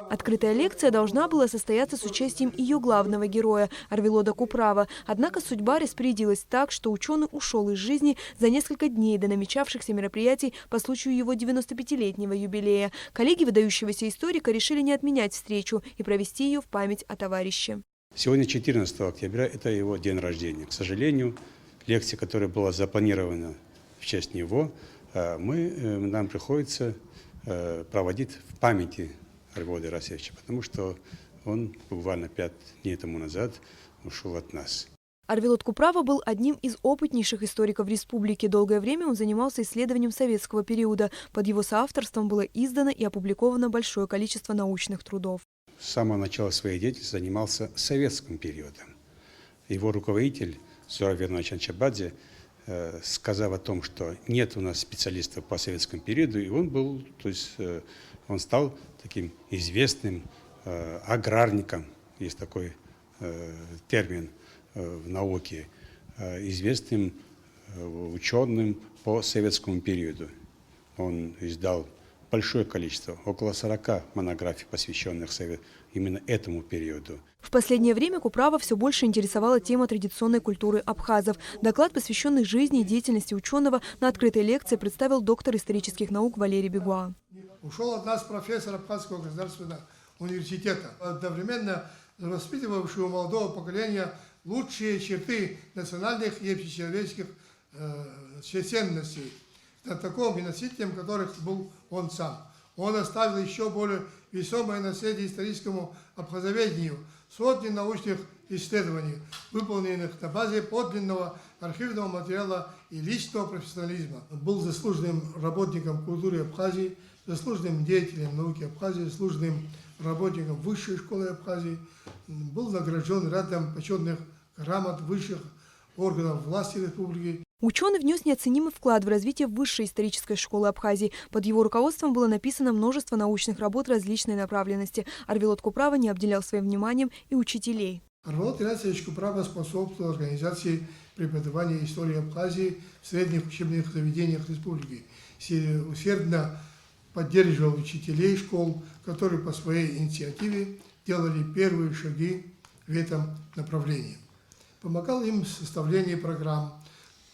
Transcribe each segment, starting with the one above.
Открытая лекция должна была состояться с участием ее главного героя – Арвелода Куправа. Однако судьба распорядилась так, что ученый ушел из жизни за несколько дней до намечавшихся мероприятий по случаю его 95-летнего юбилея. Коллеги выдающегося историка решили не отменять встречу и провести ее в память о товарище. Сегодня 14 октября – это его день рождения. К сожалению, лекция, которая была запланирована в честь него, нам приходится проводить в памяти Арвелода Ирастовича, потому что он буквально 5 дней тому назад ушел от нас. Арвелод Куправа был одним из опытнейших историков республики. Долгое время он занимался исследованием советского периода. Под его соавторством было издано и опубликовано большое количество научных трудов. С самого начала своей деятельности занимался советским периодом. Его руководитель Зураб Вернонович Анчабадзе, сказав о том, что нет у нас специалистов по советскому периоду, и он стал таким известным аграрником, есть такой термин в науке, известным ученым по советскому периоду. Он издал большое количество, около 40 монографий, посвященных именно этому периоду. В последнее время Куправа все больше интересовала тема традиционной культуры абхазов. Доклад, посвященный жизни и деятельности ученого, на открытой лекции представил доктор исторических наук Валерий Бегуа. Ушел от нас профессор Абхазского государственного университета, одновременно воспитывавший у молодого поколения лучшие черты национальных и общечеловеческих ценностей, таким носителем которых был он сам. Он оставил еще более весомое наследие историческому абхазоведению, сотни научных исследований, выполненных на базе подлинного архивного материала и личного профессионализма. Был заслуженным работником культуры Абхазии, заслуженным деятелем науки Абхазии, заслуженным работником Высшей школы Абхазии, был награжден рядом почетных грамот высших органов власти республики. Ученый внес неоценимый вклад в развитие высшей исторической школы Абхазии. Под его руководством было написано множество научных работ различной направленности. Арвелод Куправа не обделял своим вниманием и учителей. Арвелод Ирастович Куправа способствовал организации преподавания истории Абхазии в средних учебных заведениях республики. Усердно поддерживал учителей школ, которые по своей инициативе делали первые шаги в этом направлении. Помогал им в составлении программ,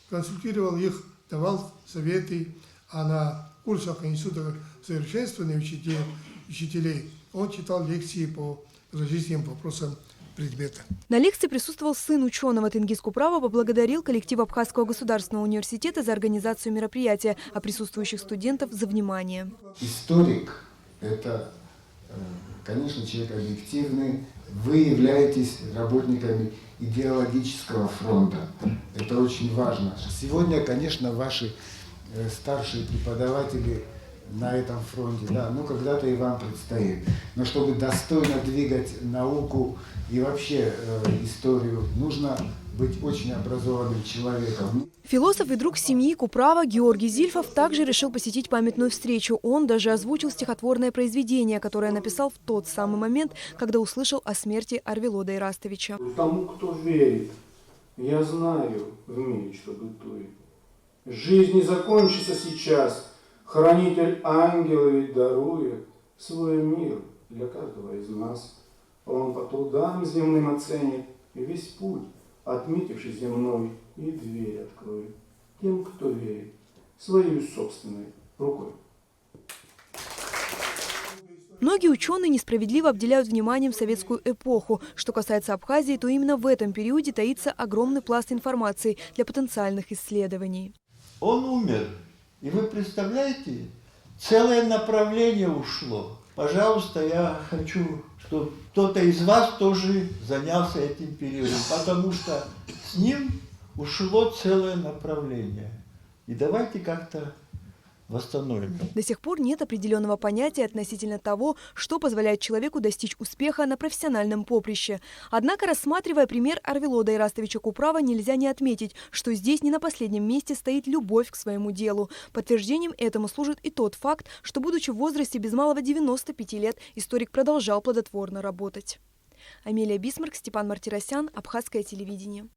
консультировал их, давал советы, а на курсах Института совершенствования учителей он читал лекции по различным вопросам предмета. На лекции присутствовал сын ученого. Тенгиз Куправа поблагодарил коллектив Абхазского государственного университета за организацию мероприятия, а присутствующих студентов за внимание. Историк – это, конечно, человек объективный. Вы являетесь работниками идеологического фронта. Это очень важно. Сегодня, конечно, ваши старшие преподаватели на этом фронте, да, когда-то и вам предстоит. Но чтобы достойно двигать науку и вообще историю, нужно быть очень образованным человеком. Философ и друг семьи Куправа Георгий Зильфов также решил посетить памятную встречу. Он даже озвучил стихотворное произведение, которое написал в тот самый момент, когда услышал о смерти Арвелода Ирастовича. Тому, кто верит, я знаю в мире, что бытует. Жизнь не закончится сейчас. Хранитель ангелов ведь дарует свой мир для каждого из нас. Он по трудам земным оценит и весь путь, отметивший земной, и дверь откроет тем, кто верит, своей собственной рукой. Многие ученые несправедливо обделяют вниманием советскую эпоху. Что касается Абхазии, то именно в этом периоде таится огромный пласт информации для потенциальных исследований. Он умер. И вы представляете, целое направление ушло. Пожалуйста, я хочу, чтобы кто-то из вас тоже занялся этим периодом, потому что с ним ушло целое направление. И давайте как-то восстановим. До сих пор нет определенного понятия относительно того, что позволяет человеку достичь успеха на профессиональном поприще. Однако, рассматривая пример Арвелода Ирастовича Куправа, нельзя не отметить, что здесь не на последнем месте стоит любовь к своему делу. Подтверждением этому служит и тот факт, что, будучи в возрасте без малого 95 лет, историк продолжал плодотворно работать. Амелия Бисмарк, Степан Мартиросян, Абхазское телевидение.